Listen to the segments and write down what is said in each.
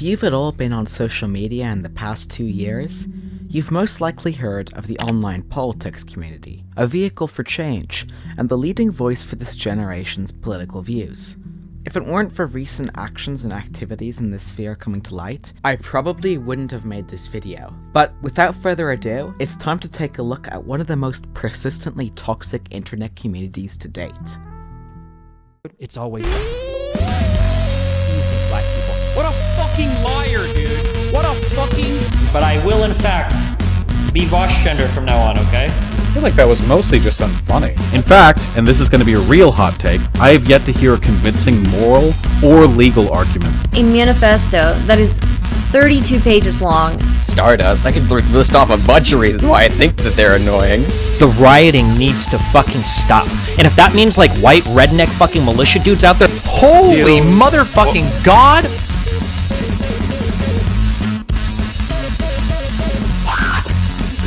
you've at all been on social media in the past 2 years, you've most likely heard of the online politics community, a vehicle for change, and the leading voice for this generation's political views. If it weren't for recent actions and activities in this sphere coming to light, I probably wouldn't have made this video. But without further ado, it's time to take a look at one of the most persistently toxic internet communities to date. It's always black people. What a fucking liar, dude! What a fucking... But I will, in fact, be Vaush gender from now on, okay? I feel like that was mostly just unfunny. In fact, and this is going to be a real hot take, I have yet to hear a convincing moral or legal argument. A manifesto that is 32 pages long. Stardust. I could list off a bunch of reasons why I think that they're annoying. The rioting needs to fucking stop. And if that means like white redneck fucking militia dudes out there, holy motherfucking god!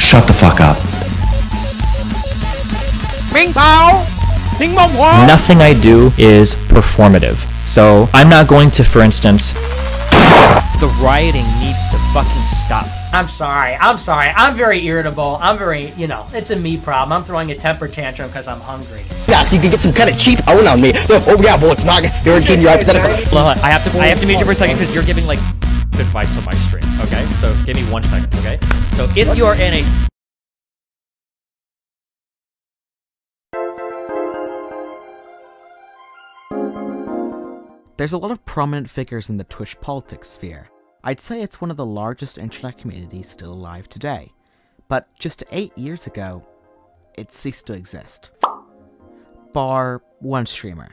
Shut the fuck up. Nothing I do is performative. So I'm not going to, for instance, the rioting needs to fucking stop. I'm sorry, I'm very irritable, it's a me problem, I'm throwing a temper tantrum because I'm hungry. Yeah, so you can get some kind of cheap own on me. Oh yeah, well it's not guaranteed your hypothetical. I have to mute you for a second because you're giving like advice on my stream, okay? So give me 1 second, okay? So if you are in a... There's a lot of prominent figures in the Twitch politics sphere. I'd say it's one of the largest internet communities still alive today. But just 8 years ago, it ceased to exist. Bar one streamer.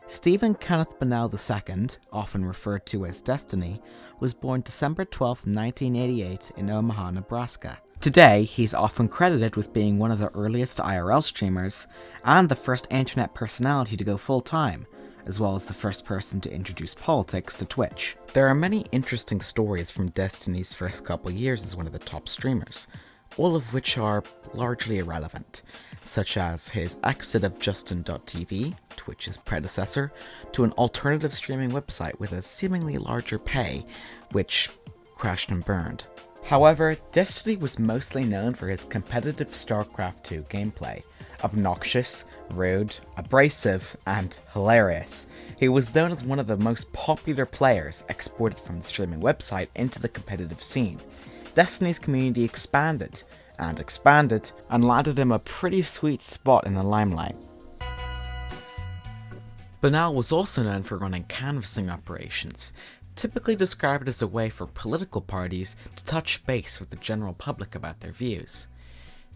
Stephen Kenneth Bonnell II, often referred to as Destiny, was born December 12, 1988 in Omaha, Nebraska. Today, he's often credited with being one of the earliest IRL streamers, and the first internet personality to go full-time, as well as the first person to introduce politics to Twitch. There are many interesting stories from Destiny's first couple years as one of the top streamers, all of which are largely irrelevant, such as his exit of Justin.tv, Twitch's predecessor, to an alternative streaming website with a seemingly larger pay, which crashed and burned. However, Destiny was mostly known for his competitive StarCraft 2 gameplay. Obnoxious, rude, abrasive, and hilarious. He was known as one of the most popular players exported from the streaming website into the competitive scene. Destiny's community expanded, and landed him a pretty sweet spot in the limelight. Bonnell was also known for running canvassing operations, typically described as a way for political parties to touch base with the general public about their views.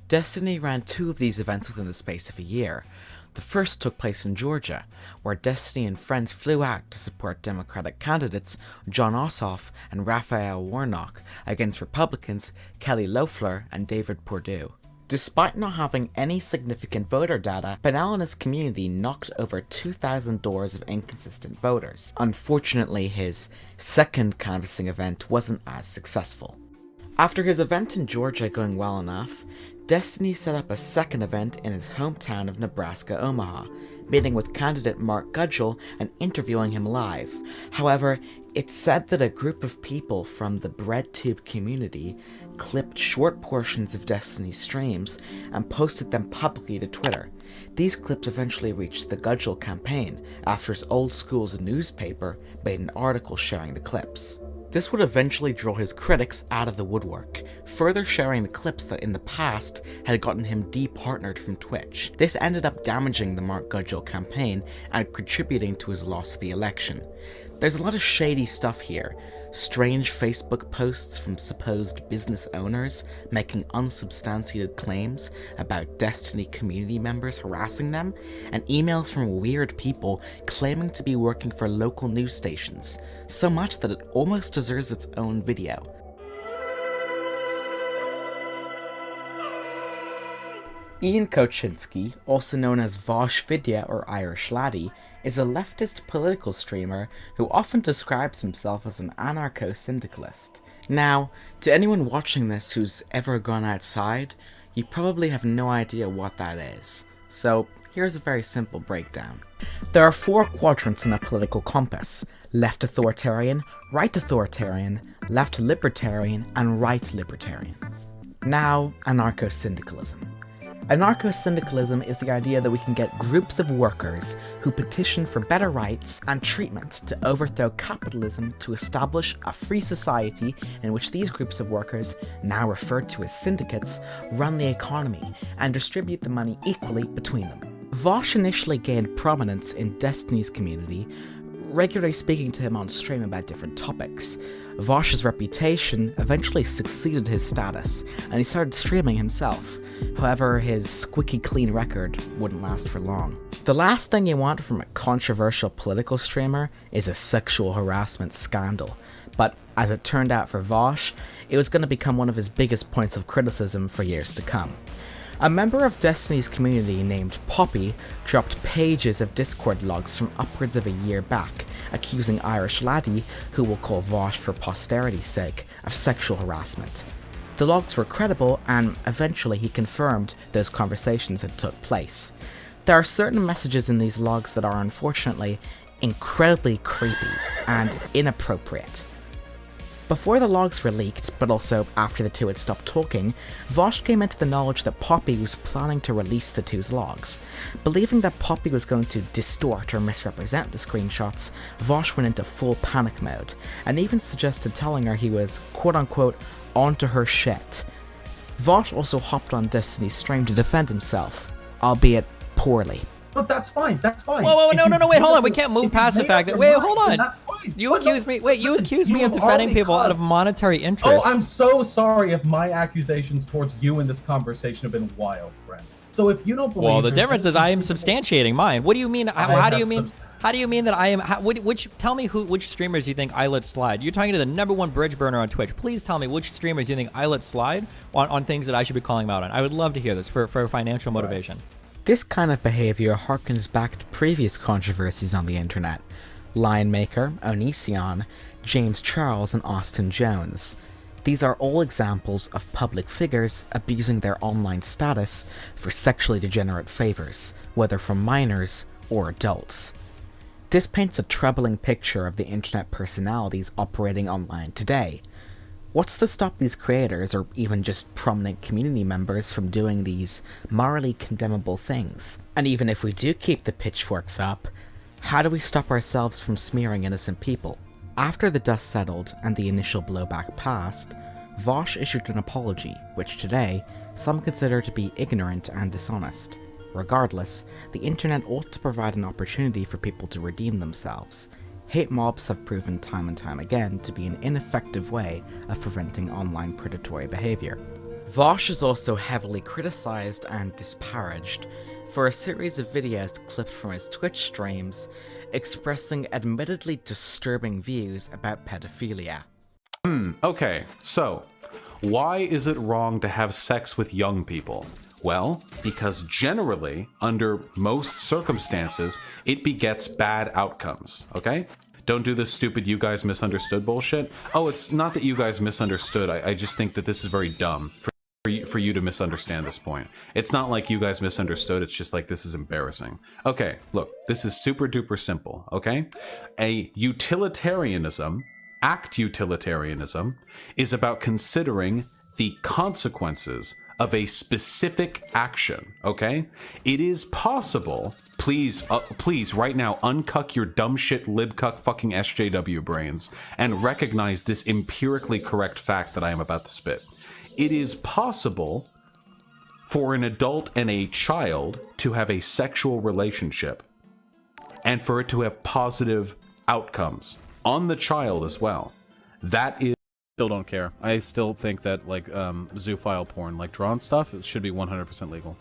Destiny ran 2 of these events within the space of a year. The first took place in Georgia, where Destiny and friends flew out to support Democratic candidates Jon Ossoff and Raphael Warnock against Republicans Kelly Loeffler and David Perdue. Despite not having any significant voter data, Bonnell and his community knocked over 2,000 doors of inconsistent voters. Unfortunately, his second canvassing event wasn't as successful. After his event in Georgia going well enough, Destiny set up a second event in his hometown of Nebraska, Omaha, meeting with candidate Mark Gudgel and interviewing him live. However, it's said that a group of people from the BreadTube community clipped short portions of Destiny's streams and posted them publicly to Twitter. These clips eventually reached the Gudgel campaign after his old school's newspaper made an article sharing the clips. This would eventually draw his critics out of the woodwork, further sharing the clips that in the past had gotten him departnered from Twitch. This ended up damaging the Mark Gudgel campaign and contributing to his loss of the election. There's a lot of shady stuff here. Strange Facebook posts from supposed business owners making unsubstantiated claims about Destiny community members harassing them, and emails from weird people claiming to be working for local news stations, so much that it almost deserves its own video. Ian Koczynski, also known as Vaush Vidya or Irish Laddie, is a leftist political streamer who often describes himself as an anarcho-syndicalist. Now, to anyone watching this who's ever gone outside, you probably have no idea what that is. So, here's a very simple breakdown. There are 4 quadrants in a political compass: left authoritarian, right authoritarian, left libertarian, and right libertarian. Now, anarcho-syndicalism. Anarcho-syndicalism is the idea that we can get groups of workers who petition for better rights and treatment to overthrow capitalism to establish a free society in which these groups of workers, now referred to as syndicates, run the economy and distribute the money equally between them. Vaush initially gained prominence in Destiny's community, regularly speaking to him on stream about different topics. Vaush's reputation eventually succeeded his status, and he started streaming himself. However, his squeaky clean record wouldn't last for long. The last thing you want from a controversial political streamer is a sexual harassment scandal, but as it turned out for Vaush, it was going to become one of his biggest points of criticism for years to come. A member of Destiny's community named Poppy dropped pages of Discord logs from upwards of a year back, accusing Irish Laddie, who we'll call Vaush for posterity's sake, of sexual harassment. The logs were credible, and eventually he confirmed those conversations had took place. There are certain messages in these logs that are unfortunately incredibly creepy and inappropriate. Before the logs were leaked, but also after the two had stopped talking, Vaush came into the knowledge that Poppy was planning to release the two's logs. Believing that Poppy was going to distort or misrepresent the screenshots, Vaush went into full panic mode, and even suggested telling her he was quote-unquote onto her shit. Vaush also hopped on Destiny's stream to defend himself, albeit poorly. But that's fine, that's fine. Whoa, no, wait, hold on. We can't move past the fact that, wait, hold on. That's fine. You accuse me of defending people out of monetary interest. Oh, I'm so sorry if my accusations towards you in this conversation have been wild, friend. So if you don't believe... Well, the difference is I am substantiating mine. What do you mean? How do you mean that I am... tell me which streamers you think I let slide. You're talking to the #1 bridge burner on Twitch. Please tell me which streamers you think I let slide on things that I should be calling them out on. I would love to hear this for financial motivation. Right. This kind of behavior harkens back to previous controversies on the internet. Lionmaker, Onision, James Charles, and Austin Jones. These are all examples of public figures abusing their online status for sexually degenerate favors, whether from minors or adults. This paints a troubling picture of the internet personalities operating online today. What's to stop these creators, or even just prominent community members, from doing these morally condemnable things? And even if we do keep the pitchforks up, how do we stop ourselves from smearing innocent people? After the dust settled and the initial blowback passed, Vaush issued an apology, which today some consider to be ignorant and dishonest. Regardless, the internet ought to provide an opportunity for people to redeem themselves. Hate mobs have proven time and time again to be an ineffective way of preventing online predatory behavior. Vaush is also heavily criticized and disparaged for a series of videos clipped from his Twitch streams expressing admittedly disturbing views about pedophilia. Okay, so why is it wrong to have sex with young people? Well, because generally, under most circumstances, it begets bad outcomes, okay? Don't do this stupid you guys misunderstood bullshit. Oh, it's not that you guys misunderstood. I just think that this is very dumb for you to misunderstand this point. It's not like you guys misunderstood, it's just like this is embarrassing. Okay, look, this is super duper simple, okay? Act utilitarianism is about considering the consequences of a specific action, okay? It is possible, please right now uncuck your dumb shit libcuck fucking SJW brains and recognize this empirically correct fact that I am about to spit. It is possible for an adult and a child to have a sexual relationship and for it to have positive outcomes on the child as well. That is... Still don't care. I still think that, like, zoophile porn, like drawn stuff, it should be 100% legal.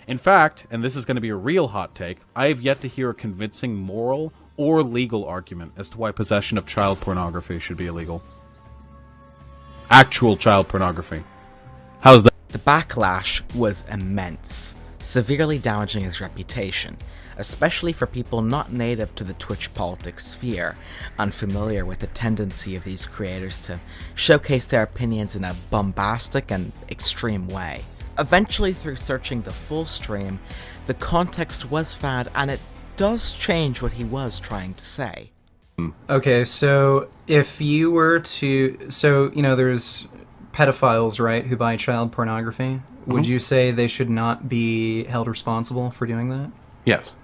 In fact, and this is going to be a real hot take, I have yet to hear a convincing moral or legal argument as to why possession of child pornography should be illegal. Actual child pornography. How's that? The backlash was immense, severely damaging his reputation, especially for people not native to the Twitch politics sphere, unfamiliar with the tendency of these creators to showcase their opinions in a bombastic and extreme way. Eventually, through searching the full stream, the context was found, and it does change what he was trying to say. Okay, so if you were to, there's pedophiles, right, who buy child pornography. Would you say they should not be held responsible for doing that? Yes.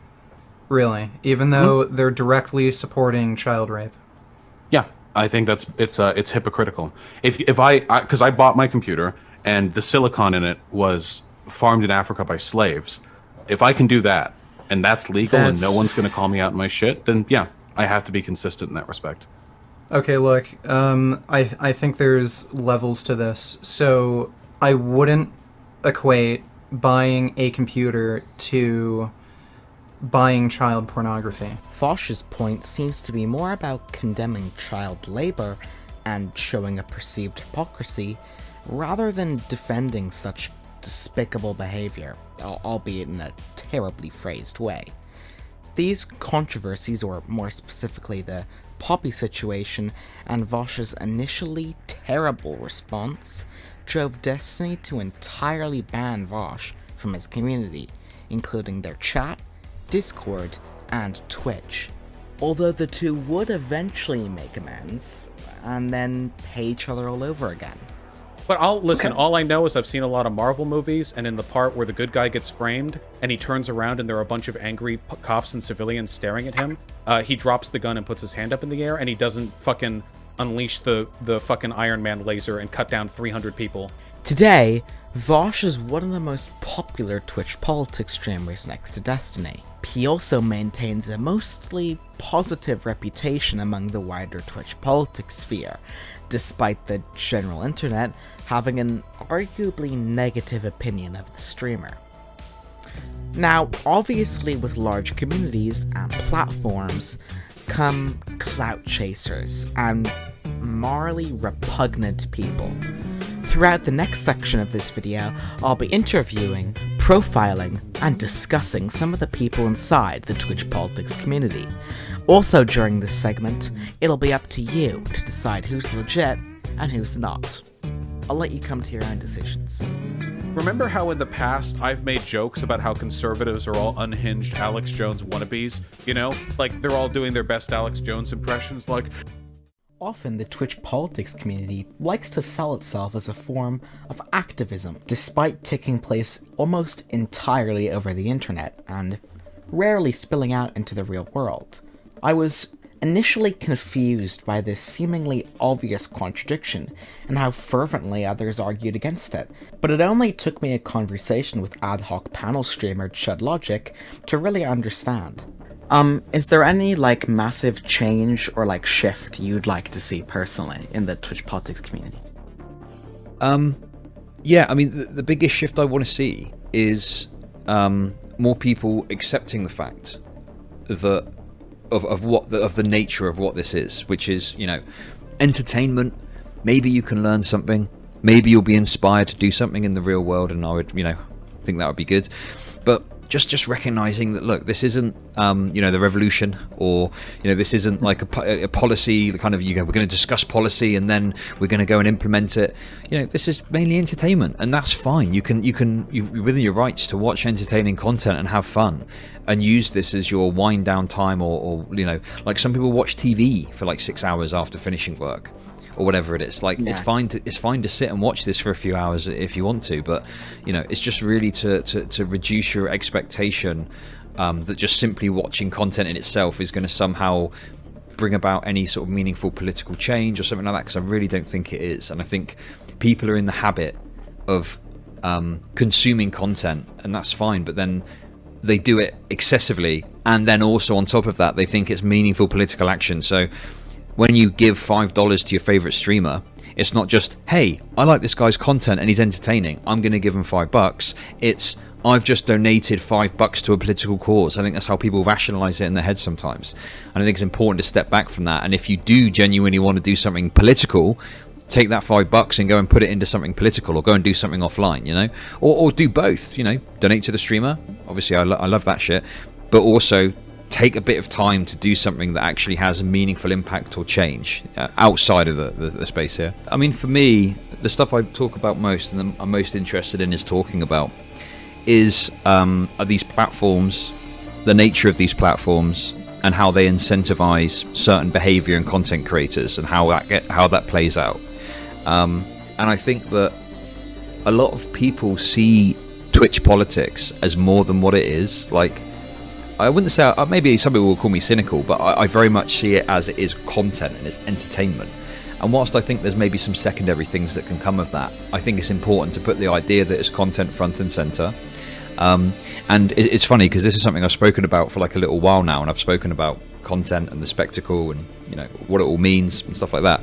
Really? Even though they're directly supporting child rape? Yeah, I think it's hypocritical. Because I bought my computer and the silicon in it was farmed in Africa by slaves. If I can do that and that's legal and no one's going to call me out on my shit, then yeah, I have to be consistent in that respect. Okay, look, I think there's levels to this. So I wouldn't equate buying a computer to buying child pornography. Vaush's point seems to be more about condemning child labor and showing a perceived hypocrisy, rather than defending such despicable behavior, albeit in a terribly phrased way. These controversies, or more specifically the Poppy situation, and Vaush's initially terrible response, drove Destiny to entirely ban Vaush from his community, including their chat, Discord, and Twitch. Although the two would eventually make amends, and then pay each other all over again. But all I know is I've seen a lot of Marvel movies, and in the part where the good guy gets framed, and he turns around and there are a bunch of angry cops and civilians staring at him, he drops the gun and puts his hand up in the air, and he doesn't fucking unleash the fucking Iron Man laser and cut down 300 people. Today, Vaush is one of the most popular Twitch politics streamers next to Destiny. He also maintains a mostly positive reputation among the wider Twitch politics sphere, despite the general internet having an arguably negative opinion of the streamer. Now, obviously with large communities and platforms come clout chasers and morally repugnant people. Throughout the next section of this video, I'll be interviewing, profiling, and discussing some of the people inside the Twitch politics community. Also during this segment, it'll be up to you to decide who's legit and who's not. I'll let you come to your own decisions. Remember how in the past I've made jokes about how conservatives are all unhinged Alex Jones wannabes? You know, like they're all doing their best Alex Jones impressions, like... Often the Twitch politics community likes to sell itself as a form of activism, despite taking place almost entirely over the internet and rarely spilling out into the real world. I was initially confused by this seemingly obvious contradiction and how fervently others argued against it, but it only took me a conversation with ad hoc panel streamer Chudlogic to really understand. Is there any, massive change or, shift you'd like to see personally in the Twitch politics community? Yeah, I mean, the biggest shift I want to see is more people accepting the fact that of the nature of what this is, which is, entertainment. Maybe you can learn something. Maybe you'll be inspired to do something in the real world, and I would, think that would be good. But just recognizing that, look, this isn't the revolution, or this isn't like a policy, the kind of, we're going to discuss policy and then we're going to go and implement it. This is mainly entertainment, and that's fine. You're within your rights to watch entertaining content and have fun and use this as your wind down time, or like some people watch TV for 6 hours after finishing work or whatever it is. It's fine to sit and watch this for a few hours if you want to, but it's just really to reduce your expectation that just simply watching content in itself is going to somehow bring about any sort of meaningful political change or something like that, because I really don't think it is. And I think people are in the habit of consuming content, and that's fine, but then they do it excessively, and then also on top of that they think it's meaningful political action. So when you give $5 to your favorite streamer, it's not just, hey, I like this guy's content and he's entertaining, I'm going to give him $5. It's, I've just donated $5 to a political cause. I think that's how people rationalize it in their heads sometimes. And I think it's important to step back from that. And if you do genuinely want to do something political, take that $5 and go and put it into something political, or go and do something offline, or do both, donate to the streamer. Obviously, I love that shit, but also take a bit of time to do something that actually has a meaningful impact or change outside of the space here. I mean, for me, the stuff I talk about most and I'm most interested in is talking about are these platforms, the nature of these platforms, and how they incentivize certain behavior and content creators and how that plays out. And I think that a lot of people see Twitch politics as more than what it is. Like, I wouldn't say, maybe some people will call me cynical, but I very much see it as it is content and it's entertainment. And whilst I think there's maybe some secondary things that can come of that, I think it's important to put the idea that it's content front and center. And it's funny because this is something I've spoken about for like a little while now, and I've spoken about content and the spectacle and, you know, what it all means and stuff like that.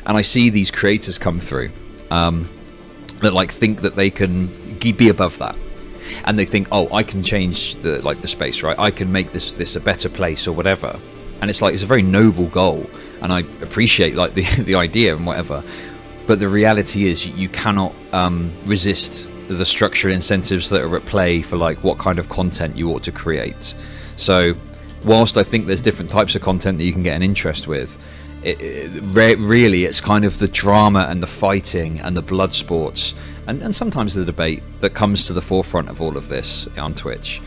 And I see these creators come through that like think that they can be above that. And they think, oh, I can change the space, right? I can make this a better place or whatever. And it's like, it's a very noble goal, and I appreciate like the idea and whatever. But the reality is you cannot resist the structural incentives that are at play for like what kind of content you ought to create. So whilst I think there's different types of content that you can get an interest with, really it's kind of the drama and the fighting and the blood sports and sometimes the debate that comes to the forefront of all of this on Twitch.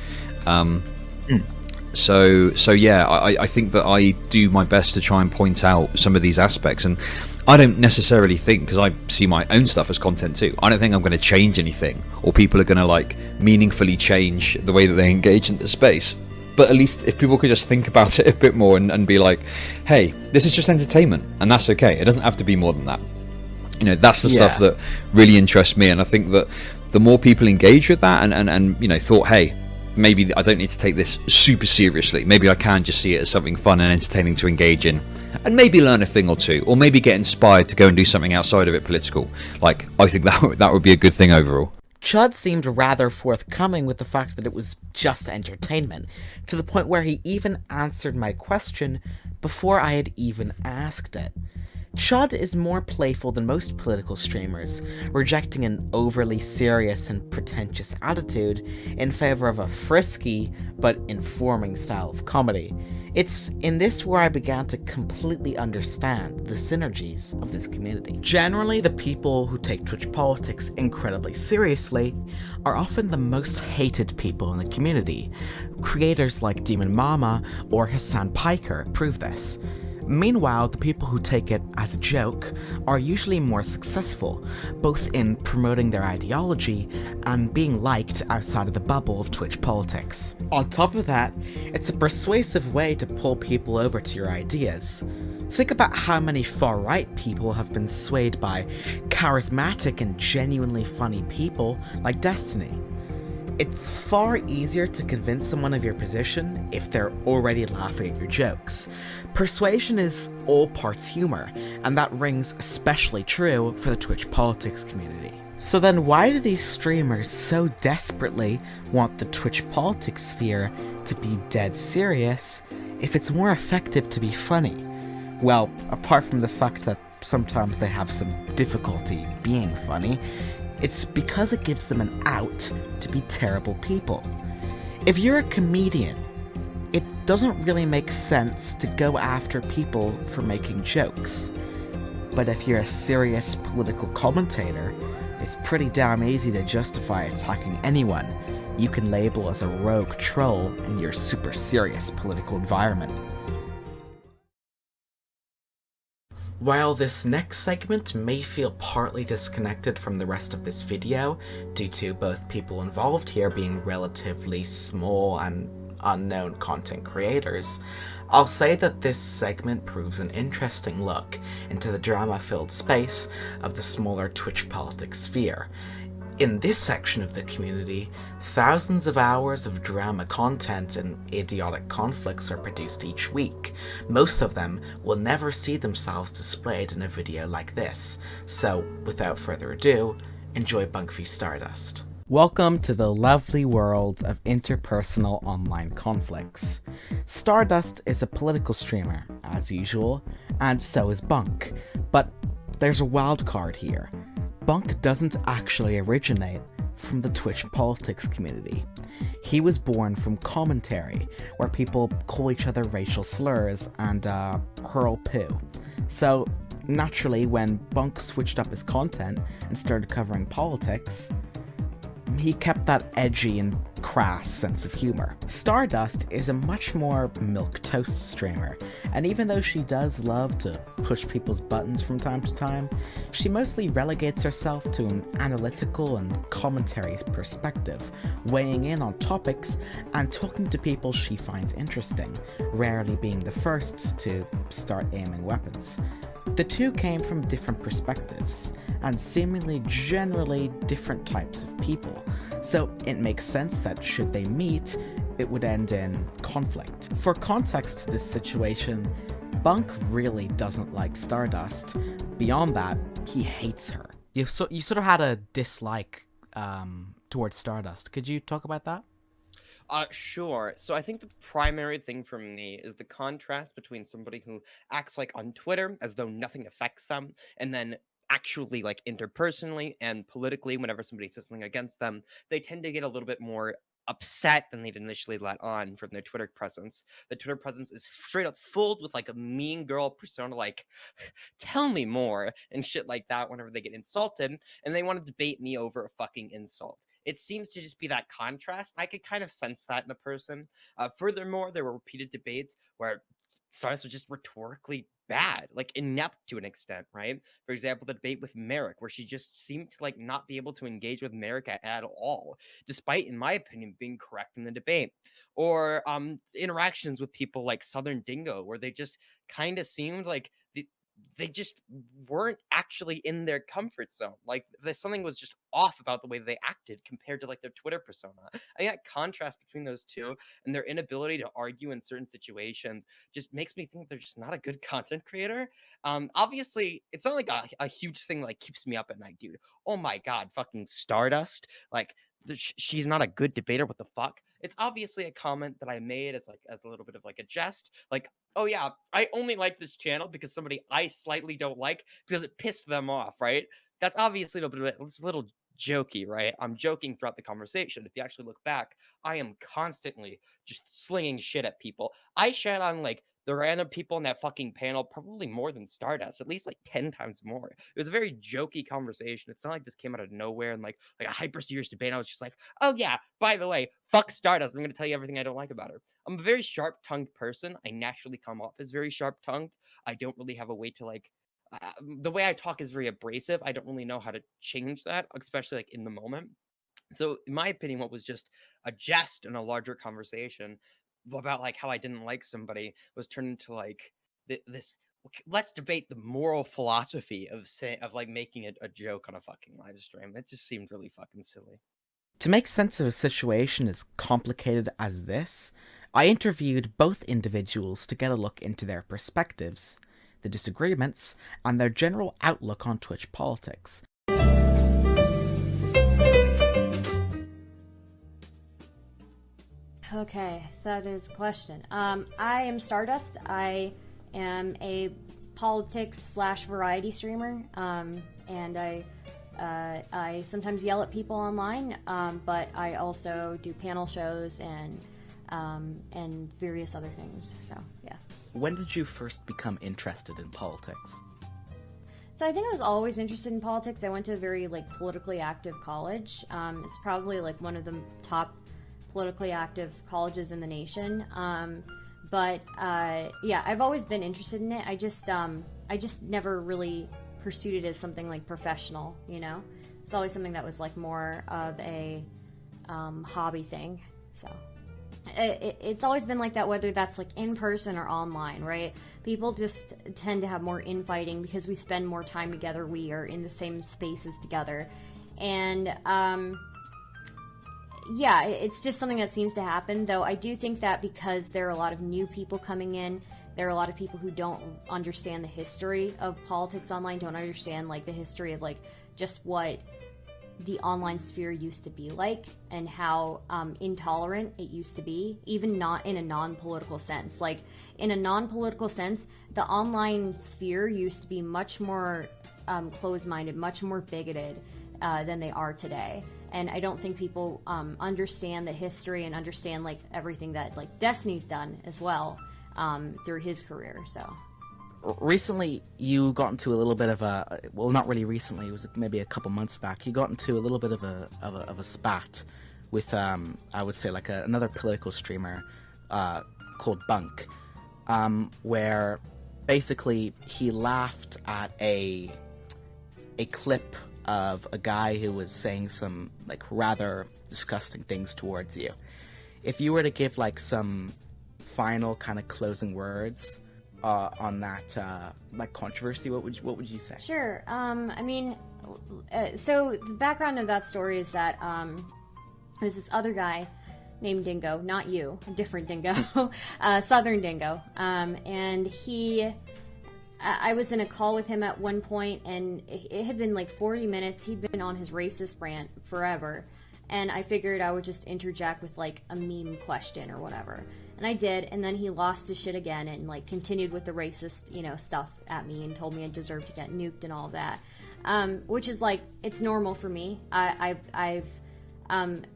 So yeah, I think that I do my best to try and point out some of these aspects, and I don't necessarily think, because I see my own stuff as content too, I don't think I'm going to change anything or people are going to like meaningfully change the way that they engage in the space. But at least if people could just think about it a bit more and be like, hey, this is just entertainment, and that's okay. It doesn't have to be more than that. You know, that's the stuff that really interests me, and I think that the more people engage with that and you know, thought, hey, maybe I don't need to take this super seriously. Maybe I can just see it as something fun and entertaining to engage in, and maybe learn a thing or two, or maybe get inspired to go and do something outside of it political. Like, I think that would be a good thing overall. Chud seemed rather forthcoming with the fact that it was just entertainment, to the point where he even answered my question before I had even asked it. Chud is more playful than most political streamers, rejecting an overly serious and pretentious attitude in favor of a frisky but informing style of comedy. It's in this where I began to completely understand the synergies of this community. Generally, the people who take Twitch politics incredibly seriously are often the most hated people in the community. Creators like Demon Mama or HASANABI prove this. Meanwhile, the people who take it as a joke are usually more successful, both in promoting their ideology and being liked outside of the bubble of Twitch politics. On top of that, it's a persuasive way to pull people over to your ideas. Think about how many far-right people have been swayed by charismatic and genuinely funny people like Destiny. It's far easier to convince someone of your position if they're already laughing at your jokes. Persuasion is all parts humor, and that rings especially true for the Twitch politics community. So then why do these streamers so desperately want the Twitch politics sphere to be dead serious if it's more effective to be funny? Well, apart from the fact that sometimes they have some difficulty being funny, it's because it gives them an out to be terrible people. If you're a comedian, it doesn't really make sense to go after people for making jokes. But if you're a serious political commentator, it's pretty damn easy to justify attacking anyone you can label as a rogue troll in your super serious political environment. While this next segment may feel partly disconnected from the rest of this video, due to both people involved here being relatively small and unknown content creators, I'll say that this segment proves an interesting look into the drama-filled space of the smaller Twitch politics sphere. In this section of the community, thousands of hours of drama content and idiotic conflicts are produced each week. Most of them will never see themselves displayed in a video like this, so without further ado, enjoy Bunk v Stardust. Welcome to the lovely world of interpersonal online conflicts. Stardust is a political streamer, as usual, and so is Bunk, but there's a wild card here. Bunk doesn't actually originate from the Twitch politics community. He was born from Jakontrary, where people call each other racial slurs and hurl poo. So naturally, when Bunk switched up his content and started covering politics, he kept that edgy and crass sense of humor. Stardust is a much more milquetoast streamer, and even though she does love to push people's buttons from time to time, she mostly relegates herself to an analytical and commentary perspective, weighing in on topics and talking to people she finds interesting, rarely being the first to start aiming weapons. The two came from different perspectives, and seemingly generally different types of people, so it makes sense that should they meet, it would end in conflict. For context to this situation, Bunk really doesn't like Stardust. Beyond that, he hates her. You sort of had a dislike towards Stardust. Could you talk about that? Sure. So I think the primary thing for me is the contrast between somebody who acts like on Twitter as though nothing affects them, and then actually like interpersonally and politically, whenever somebody says something against them, they tend to get a little bit more upset than they'd initially let on from their Twitter presence. The Twitter presence is straight up filled with like a mean girl persona, like, tell me more, and shit like that whenever they get insulted, and they want to debate me over a fucking insult. It seems to just be that contrast. I could kind of sense that in a person. Furthermore, there were repeated debates where Stardust was just rhetorically bad, like inept to an extent, right? For example, the debate with Merrick, where she just seemed to like not be able to engage with Merrick at all, despite, in my opinion, being correct in the debate. Or interactions with people like Southern Dingo, where they just kind of seemed like they just weren't actually in their comfort zone. Like something was just off about the way they acted compared to like their Twitter persona. I think that contrast between those two and their inability to argue in certain situations just makes me think they're just not a good content creator. Obviously, it's not like a huge thing like keeps me up at night, dude. Oh my god, fucking Stardust. Like she's not a good debater. What the fuck? It's obviously a comment that I made as a little bit of like a jest. Like, oh yeah, I only like this channel because somebody I slightly don't like because it pissed them off, right? That's obviously a little jokey, right? I'm joking throughout the conversation. If you actually look back, I am constantly just slinging shit at people. I shat on like the random people in that fucking panel probably more than Stardust, at least like 10 times more. It was a very jokey conversation. It's not like this came out of nowhere and like a hyper serious debate. I was just like, oh yeah, by the way, fuck Stardust. I'm going to tell you everything I don't like about her. I'm a very sharp-tongued person. I naturally come off as very sharp-tongued. I don't really have a way to like, the way I talk is very abrasive. I don't really know how to change that, especially like in the moment. So in my opinion, what was just a jest in a larger conversation about like how I didn't like somebody was turned into like this let's debate the moral philosophy of like making it a joke on a fucking live stream. It just seemed really fucking silly. To make sense of a situation as complicated as this, I interviewed both individuals to get a look into their perspectives, the disagreements, and their general outlook on Twitch politics. Okay, that is a question. I am Stardust. I am a politics/variety streamer, and I sometimes yell at people online, but I also do panel shows and various other things. So yeah. When did you first become interested in politics? So I think I was always interested in politics. I went to a very like politically active college. It's probably like one of the top politically active colleges in the nation. But yeah, I've always been interested in it. I just never really pursued it as something like professional, you know? It's always something that was like more of a hobby thing. So it's always been like that, whether that's like in person or online, right? People just tend to have more infighting because we spend more time together. We are in the same spaces together. And yeah, it's just something that seems to happen, though I do think that because there are a lot of new people coming in, there are a lot of people who don't understand the history of politics online, don't understand like the history of like just what the online sphere used to be like and how intolerant it used to be, even not in a non-political sense. Like in a non-political sense, the online sphere used to be much more closed-minded, much more bigoted than they are today. And I don't think people understand the history and understand like everything that like Destiny's done as well through his career. So recently you got into a little bit of a, well, not really recently, it was maybe a couple months back, you got into a little bit of a spat with, I would say, like another political streamer called Bunk, where basically he laughed at a clip of a guy who was saying some, like, rather disgusting things towards you. If you were to give, like, some final kind of closing words on that like controversy, what would you say? Sure. I mean, so the background of that story is that there's this other guy named Dingo, not you, a different Dingo, Southern Dingo, and I was in a call with him at one point, and it had been like 40 minutes. He'd been on his racist rant forever, and I figured I would just interject with like a meme question or whatever. And I did, and then he lost his shit again and like continued with the racist, stuff at me and told me I deserved to get nuked and all of that, which is like, it's normal for me. I tend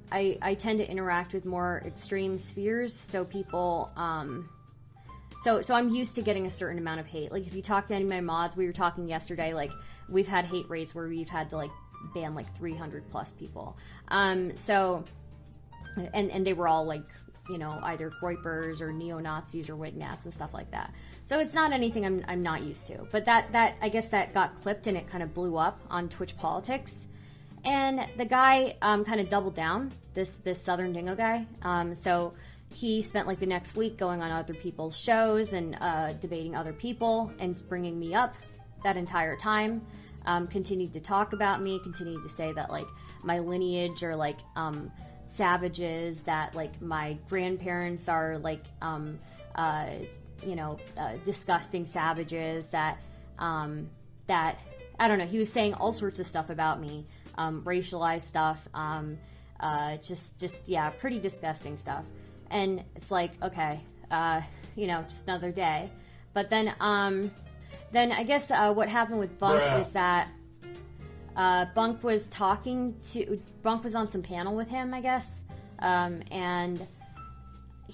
to interact with more extreme spheres, so people, so I'm used to getting a certain amount of hate. Like if you talk to any of my mods, we were talking yesterday, like we've had hate rates where we've had to like ban like 300 plus people. So, and they were all like, either Groypers or neo-Nazis or Wignats and stuff like that. So it's not anything I'm not used to. But that I guess that got clipped and it kind of blew up on Twitch politics. And the guy kind of doubled down, this Southern Dingo guy. So he spent like the next week going on other people's shows and debating other people and bringing me up that entire time. Continued to talk about me, continued to say that like my lineage are like savages, that like my grandparents are like disgusting savages, that that I don't know, he was saying all sorts of stuff about me, racialized stuff, yeah, pretty disgusting stuff. And it's like, okay, just another day. But then I guess what happened with Bunk is that Bunk was on some panel with him, I guess, and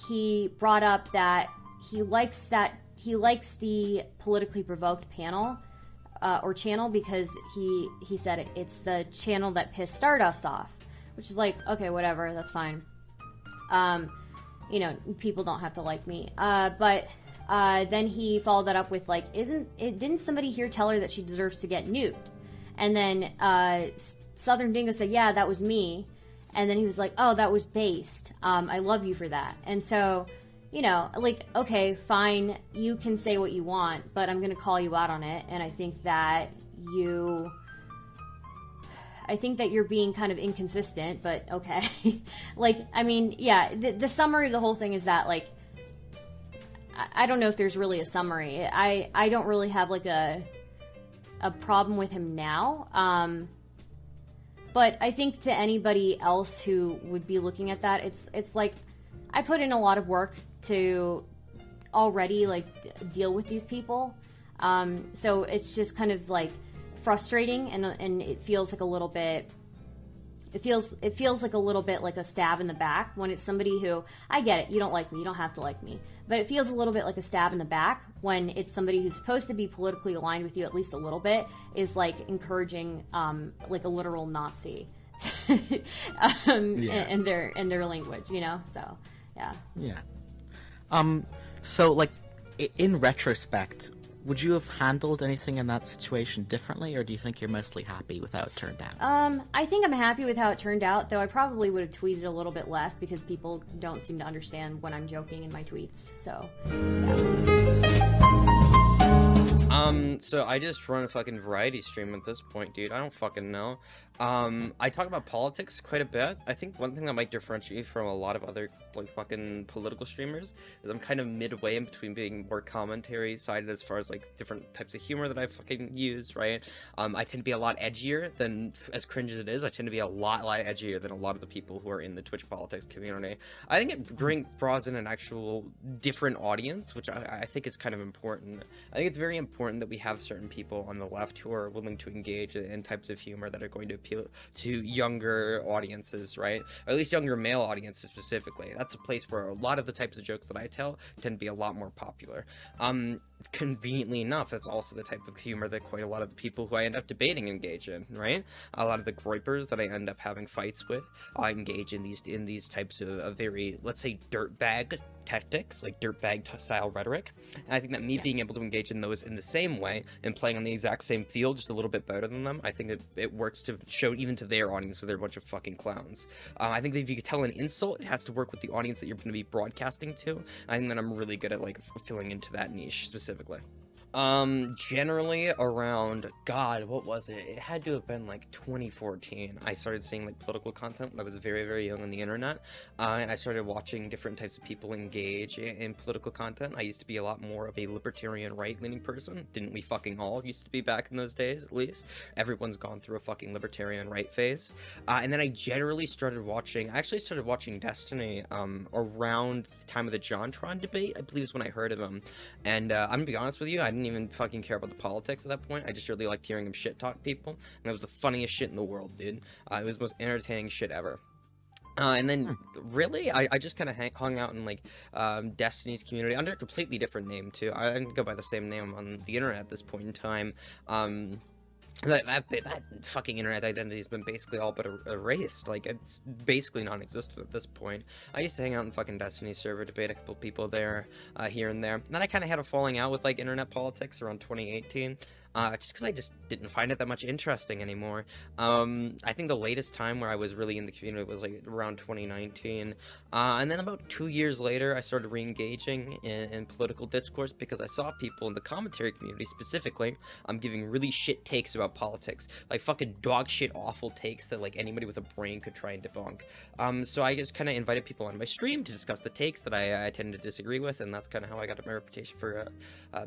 he brought up that he likes the politically provoked panel or channel because he said it's the channel that pissed Stardust off, which is like, okay, whatever, that's fine. People don't have to like me, but then he followed that up with like, didn't somebody here tell her that she deserves to get nuked? And then Southern Dingo said, yeah, that was me. And then he was like, oh, that was based. I love you for that. And so, like, okay, fine, you can say what you want, but I'm going to call you out on it. And I think that you're being kind of inconsistent, but okay. Like, I mean, yeah, the summary of the whole thing is that, like, I don't know if there's really a summary. I don't really have, like, a problem with him now. But I think to anybody else who would be looking at that, it's like, I put in a lot of work to already, like, deal with these people. So it's just kind of, like, frustrating, and it feels like a little bit... It feels like a little bit like a stab in the back when it's somebody who, I get it, you don't like me, you don't have to like me, but it feels a little bit like a stab in the back when it's somebody who's supposed to be politically aligned with you at least a little bit, is like encouraging like a literal Nazi in their language, so so like in retrospect, would you have handled anything in that situation differently, or do you think you're mostly happy with how it turned out? I think I'm happy with how it turned out, though I probably would have tweeted a little bit less because people don't seem to understand when I'm joking in my tweets, so, yeah. So I just run a fucking variety stream at this point, dude. I don't fucking know. I talk about politics quite a bit. I think one thing that might differentiate me from a lot of other, like, fucking political streamers is I'm kind of midway in between being more commentary sided as far as, like, different types of humor that I fucking use, right? I tend to be a lot edgier than, as cringe as it is, I tend to be a lot edgier than a lot of the people who are in the Twitch politics community. I think it draws in an actual different audience, which I think is kind of important. I think it's very important important that we have certain people on the left who are willing to engage in types of humor that are going to appeal to younger audiences, right? Or at least younger male audiences specifically. That's a place where a lot of the types of jokes that I tell tend to be a lot more popular. Conveniently enough, that's also the type of humor that quite a lot of the people who I end up debating engage in, right? A lot of the groypers that I end up having fights with engage in these types of very, let's say, dirtbag tactics, like dirtbag style rhetoric. And I think that me being able to engage in those in the same way and playing on the exact same field, just a little bit better than them, I think it works to show even to their audience that they're a bunch of fucking clowns. I think that if you could tell an insult, it has to work with the audience that you're going to be broadcasting to. I think that I'm really good at like filling into that niche specifically. Generally around, God, what was it? It had to have been like 2014. I started seeing like political content when I was very, very young on the internet. And I started watching different types of people engage in political content. I used to be a lot more of a libertarian right-leaning person. Didn't we fucking all used to be back in those days, at least? Everyone's gone through a fucking libertarian right phase. And then I generally started watching, Destiny, around the time of the Jakontrary debate, I believe is when I heard of him. And I'm gonna be honest with you, I didn't even fucking care about the politics at that point. I just really liked hearing him shit talk people, and that was the funniest shit in the world, dude. It was the most entertaining shit ever. And then, really, I just kind of hung out in, like, Destiny's community, under a completely different name, too. I didn't go by the same name on the internet at this point in time. That fucking internet identity has been basically all but erased. Like, it's basically non-existent at this point. I used to hang out in fucking Destiny server, debate a couple people there, here and there. And then I kind of had a falling out with, like, internet politics around 2018. Just because I just didn't find it that much interesting anymore. I think the latest time where I was really in the community was like around 2019. And then about 2 years later, I started re-engaging in political discourse because I saw people in the commentary community specifically giving really shit takes about politics. Like fucking dog shit awful takes that like anybody with a brain could try and debunk. So I just kind of invited people on my stream to discuss the takes that I tend to disagree with, and that's kind of how I got my reputation for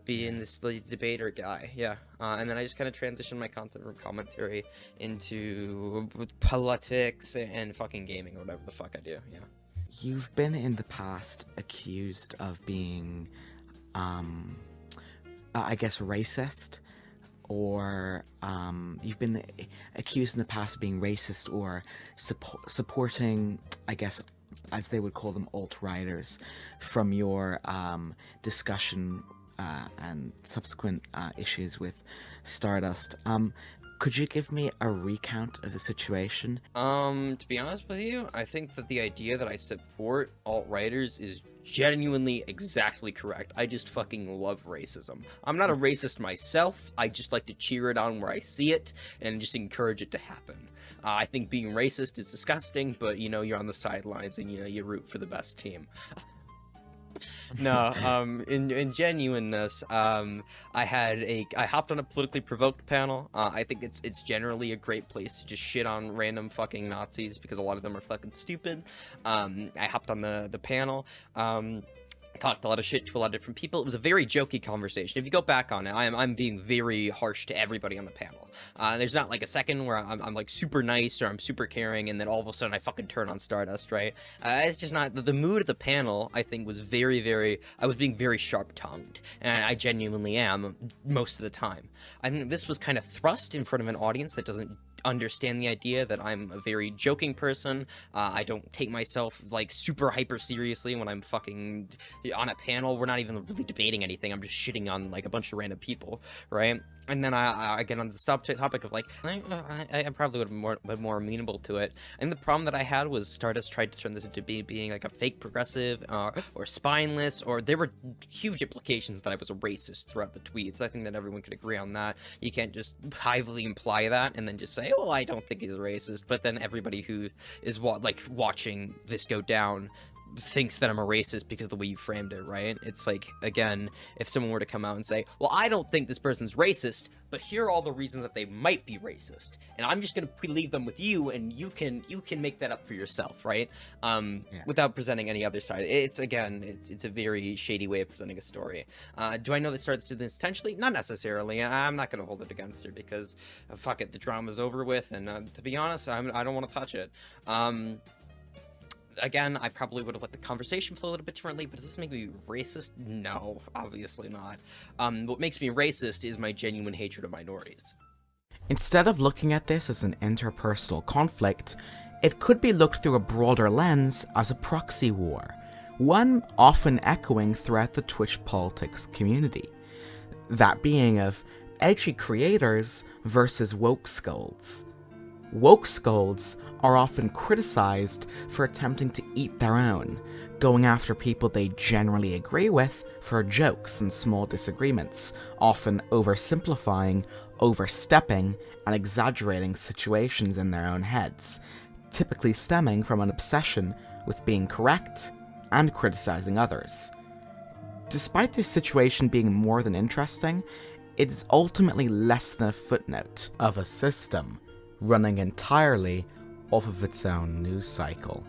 being this debater guy. Yeah. And then I just kind of transitioned my content from commentary into politics and fucking gaming or whatever the fuck I do, yeah. You've been in the past accused of being, I guess, racist, or you've been accused in the past of being racist or supporting, I guess, as they would call them, alt-righters, from your discussion and subsequent issues with Stardust. Could you give me a recount of the situation? To be honest with you, I think that the idea that I support alt-righters is genuinely exactly correct. I just fucking love racism. I'm not a racist myself, I just like to cheer it on where I see it and just encourage it to happen. I think being racist is disgusting, but you know, you're on the sidelines and you root for the best team. No, in genuineness, I hopped on a politically provoked panel. I think it's generally a great place to just shit on random fucking Nazis because a lot of them are fucking stupid. I hopped on the panel, talked a lot of shit to a lot of different people. It was a very jokey conversation. If you go back on it, I'm being very harsh to everybody on the panel. There's not like a second where I'm like super nice or I'm super caring and then all of a sudden I fucking turn on Stardust, right? It's just not, the mood of the panel, I think, was very, I was being very sharp-tongued, and I genuinely am most of the time. I think this was kind of thrust in front of an audience that doesn't understand the idea that I'm a very joking person. I don't take myself like super hyper seriously when I'm fucking on a panel. We're not even really debating anything. I'm just shitting on like a bunch of random people, right? And then I get on the topic of like, I probably would have been more amenable to it. And the problem that I had was Stardust tried to turn this into being like a fake progressive or spineless, or there were huge implications that I was a racist throughout the tweets. I think that everyone could agree on that. You can't just hively imply that and then just say, oh, I don't think he's racist. But then everybody who is watching this go down thinks that I'm a racist because of the way you framed it, right? It's like, again, if someone were to come out and say, well, I don't think this person's racist, but here are all the reasons that they might be racist, and I'm just gonna leave them with you, and you can make that up for yourself, right? Without presenting any other side. It's a very shady way of presenting a story. Do I know that Stardust did this intentionally? Not necessarily. I'm not gonna hold it against her because fuck it, the drama's over with, and to be honest, I don't want to touch it. again, I probably would have let the conversation flow a little bit differently, but does this make me racist? No, obviously not. What makes me racist is my genuine hatred of minorities. Instead of looking at this as an interpersonal conflict, it could be looked through a broader lens as a proxy war, one often echoing throughout the Twitch politics community. That being of edgy creators versus woke scolds. Woke scolds are often criticized for attempting to eat their own, going after people they generally agree with for jokes and small disagreements, often oversimplifying, overstepping, and exaggerating situations in their own heads, typically stemming from an obsession with being correct and criticizing others. Despite this situation being more than interesting, it is ultimately less than a footnote of a system running entirely off of its own news cycle.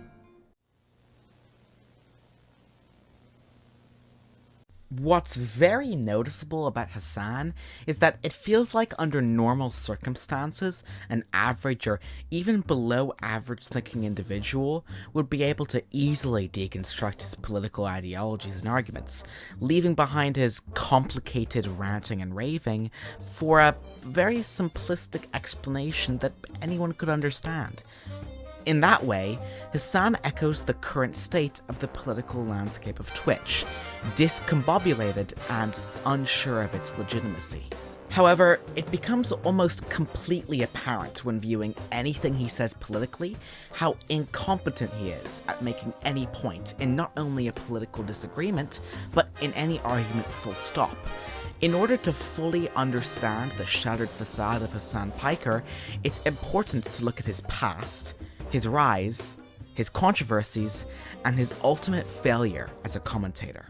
What's very noticeable about Hasan is that it feels like under normal circumstances, an average or even below average thinking individual would be able to easily deconstruct his political ideologies and arguments, leaving behind his complicated ranting and raving for a very simplistic explanation that anyone could understand. In that way, Hasan echoes the current state of the political landscape of Twitch, discombobulated and unsure of its legitimacy. However, it becomes almost completely apparent when viewing anything he says politically how incompetent he is at making any point in not only a political disagreement, but in any argument full stop. In order to fully understand the shattered facade of Hasan Piker, it's important to look at his past, his rise, his controversies, and his ultimate failure as a commentator.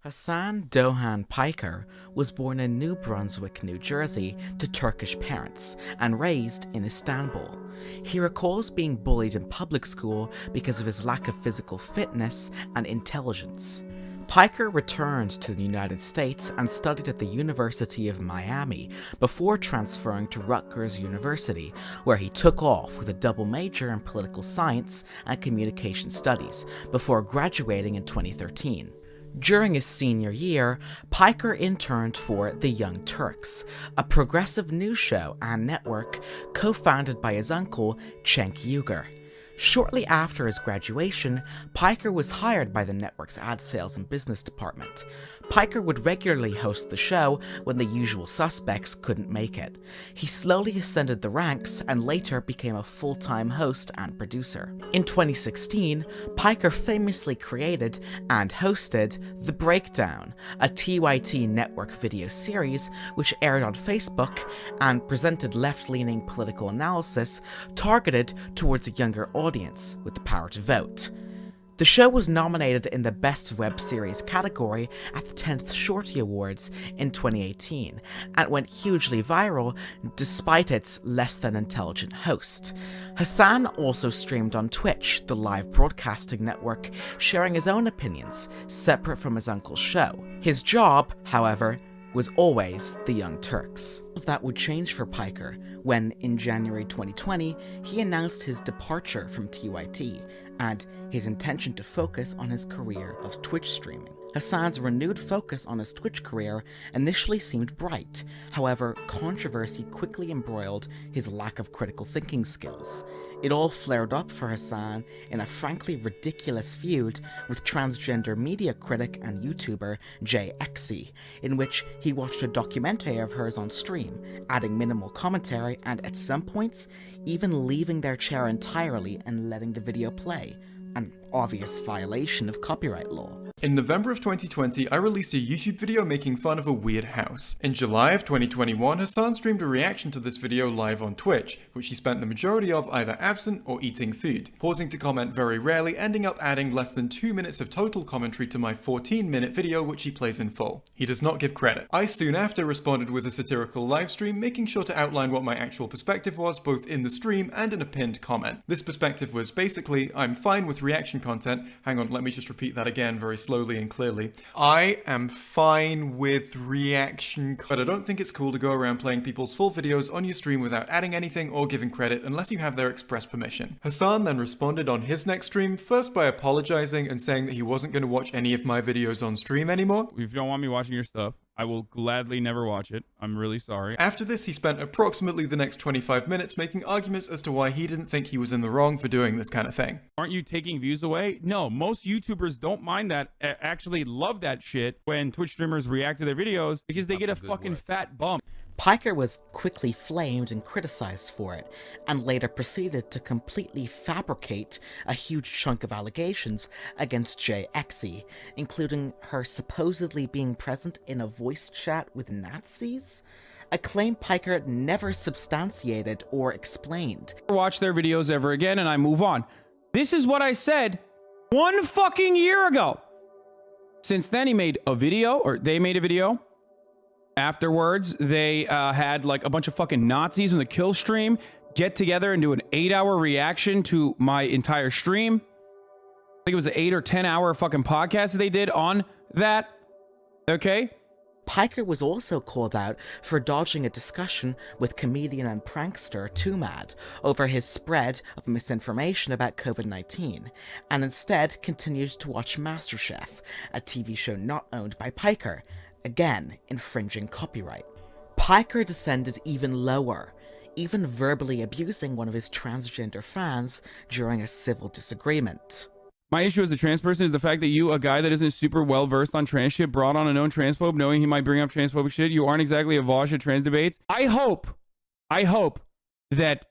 Hasan Doğan Piker was born in New Brunswick, New Jersey, to Turkish parents, and raised in Istanbul. He recalls being bullied in public school because of his lack of physical fitness and intelligence. Piker returned to the United States and studied at the University of Miami before transferring to Rutgers University, where he took off with a double major in political science and communication studies before graduating in 2013. During his senior year, Piker interned for The Young Turks, a progressive news show and network co-founded by his uncle, Cenk Uygur. Shortly after his graduation, Piker was hired by the network's ad sales and business department. Piker would regularly host the show when the usual suspects couldn't make it. He slowly ascended the ranks and later became a full-time host and producer. In 2016, Piker famously created and hosted The Breakdown, a TYT network video series which aired on Facebook and presented left-leaning political analysis targeted towards a younger audience with the power to vote. The show was nominated in the Best Web Series category at the 10th Shorty Awards in 2018, and went hugely viral despite its less-than-intelligent host. Hasan also streamed on Twitch, the live broadcasting network, sharing his own opinions, separate from his uncle's show. His job, however, was always The Young Turks. That would change for Piker when, in January 2020, he announced his departure from TYT and his intention to focus on his career of Twitch streaming. Hasan's renewed focus on his Twitch career initially seemed bright, however, controversy quickly embroiled his lack of critical thinking skills. It all flared up for Hasan in a frankly ridiculous feud with transgender media critic and YouTuber DjKdraketh, in which he watched a documentary of hers on stream, adding minimal commentary and, at some points, even leaving their chair entirely and letting the video play. An obvious violation of copyright law. In November of 2020, I released a YouTube video making fun of a weird house. In July of 2021, Hasan streamed a reaction to this video live on Twitch, which he spent the majority of either absent or eating food, pausing to comment very rarely, ending up adding less than 2 minutes of total commentary to my 14-minute video, which he plays in full. He does not give credit. I soon after responded with a satirical livestream, making sure to outline what my actual perspective was, both in the stream and in a pinned comment. This perspective was basically, I'm fine with reaction reaction content. Hang on, let me just repeat that again very slowly and clearly. I am fine with reaction, but I don't think it's cool to go around playing people's full videos on your stream without adding anything or giving credit unless you have their express permission. Hasan then responded on his next stream, first by apologizing and saying that he wasn't going to watch any of my videos on stream anymore. If you don't want me watching your stuff, I will gladly never watch it. I'm really sorry. After this, he spent approximately the next 25 minutes making arguments as to why he didn't think he was in the wrong for doing this kind of thing. Aren't you taking views away? No, most YouTubers don't mind that, actually love that shit when Twitch streamers react to their videos because they get a fucking fat bump. Piker was quickly flamed and criticized for it, and later proceeded to completely fabricate a huge chunk of allegations against DjKdraketh, including her supposedly being present in a voice chat with Nazis, a claim Piker never substantiated or explained. Watch their videos ever again and I move on. This is what I said 1 fucking year ago. Since then he made a video, or they made a video. Afterwards, they had like a bunch of fucking Nazis on the kill stream get together and do an 8-hour reaction to my entire stream. I think it was an 8 or 10 hour fucking podcast that they did on that. Okay. Piker was also called out for dodging a discussion with comedian and prankster Tumad over his spread of misinformation about COVID-19, and instead continued to watch MasterChef, a TV show not owned by Piker, again infringing copyright. Piker descended even lower, even verbally abusing one of his transgender fans during a civil disagreement. My issue as a trans person is the fact that you, a guy that isn't super well versed on trans shit, brought on a known transphobe knowing he might bring up transphobic shit. You aren't exactly a Vaush at trans debates. I hope that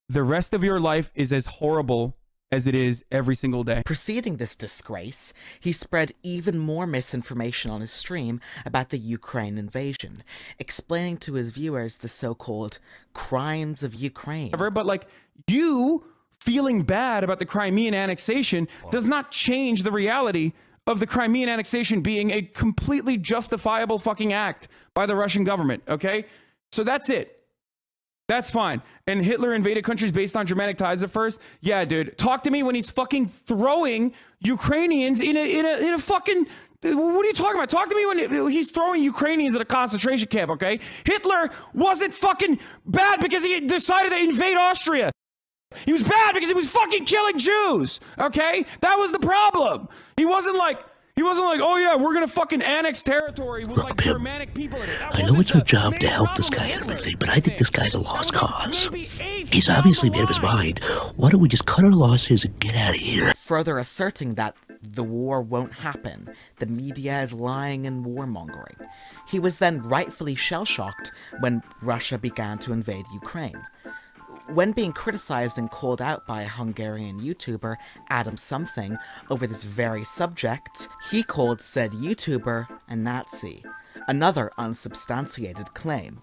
the rest of your life is as horrible as it is every single day. Preceding this disgrace, he spread even more misinformation on his stream about the Ukraine invasion, explaining to his viewers the so-called crimes of Ukraine. But like, you feeling bad about the Crimean annexation does not change the reality of the Crimean annexation being a completely justifiable fucking act by the Russian government, okay? So that's it. That's fine. And Hitler invaded countries based on Germanic ties at first? Yeah, dude. Talk to me when he's fucking throwing Ukrainians in a fucking... What are you talking about? Talk to me when he's throwing Ukrainians at a concentration camp, okay? Hitler wasn't fucking bad because he decided to invade Austria. He was bad because he was fucking killing Jews, okay? That was the problem. He wasn't like, oh yeah, we're gonna fucking annex territory with like Germanic people in it. I know it's our job to help this guy and everything, but I think this guy's a lost cause. He's obviously made up his mind. Why don't we just cut our losses and get out of here? Further asserting that the war won't happen, the media is lying and warmongering. He was then rightfully shell-shocked when Russia began to invade Ukraine. When being criticized and called out by a Hungarian YouTuber, Adam Something, over this very subject, he called said YouTuber a Nazi, another unsubstantiated claim,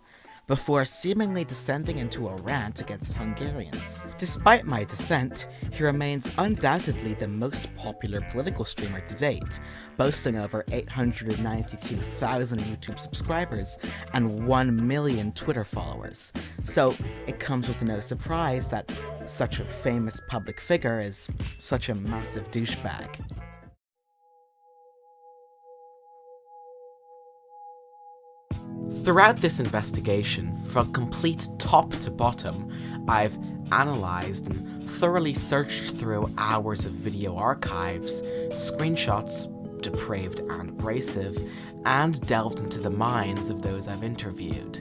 before seemingly descending into a rant against Hungarians. Despite my dissent, he remains undoubtedly the most popular political streamer to date, boasting over 892,000 YouTube subscribers and 1 million Twitter followers. So it comes with no surprise that such a famous public figure is such a massive douchebag. Throughout this investigation, from complete top to bottom, I've analysed and thoroughly searched through hours of video archives, screenshots, depraved and abrasive, and delved into the minds of those I've interviewed.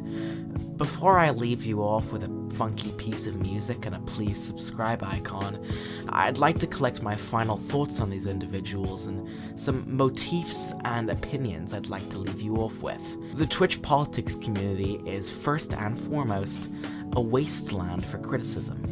Before I leave you off with a funky piece of music and a please subscribe icon, I'd like to collect my final thoughts on these individuals and some motifs and opinions I'd like to leave you off with. The Twitch politics community is first and foremost a wasteland for criticism.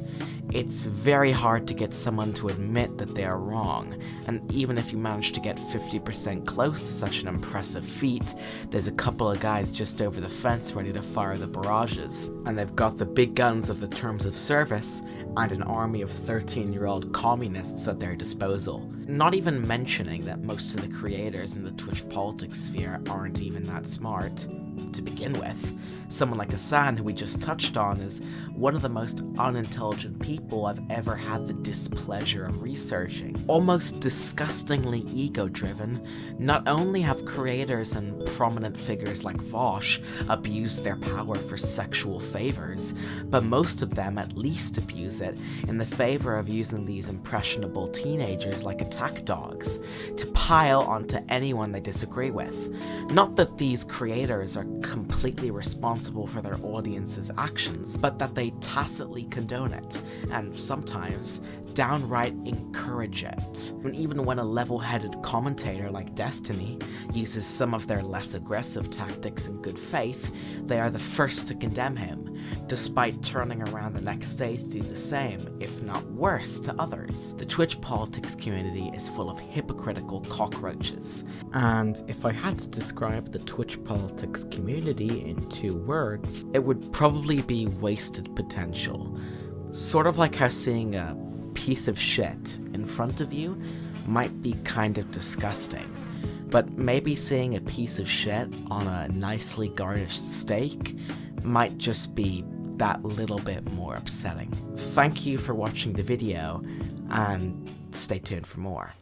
It's very hard to get someone to admit that they are wrong, and even if you manage to get 50% close to such an impressive feat, there's a couple of guys just over the fence ready to fire the barrages, and they've got the big guns of the terms of service and an army of 13-year-old communists at their disposal. Not even mentioning that most of the creators in the Twitch politics sphere aren't even that smart. to begin with. Someone like Hasan, who we just touched on, is one of the most unintelligent people I've ever had the displeasure of researching. Almost disgustingly ego-driven, not only have creators and prominent figures like Vaush abused their power for sexual favors, but most of them at least abuse it in the favor of using these impressionable teenagers like attack dogs to pile onto anyone they disagree with. Not that these creators are completely responsible for their audience's actions, but that they tacitly condone it, and sometimes downright encourage it. And even when a level-headed commentator like Destiny uses some of their less aggressive tactics in good faith, they are the first to condemn him, despite turning around the next day to do the same, if not worse, to others. The Twitch politics community is full of hypocritical cockroaches, and if I had to describe the Twitch politics community in 2 words, it would probably be wasted potential. Sort of like how seeing a piece of shit in front of you might be kind of disgusting, but maybe seeing a piece of shit on a nicely garnished steak might just be that little bit more upsetting. Thank you for watching the video, and stay tuned for more.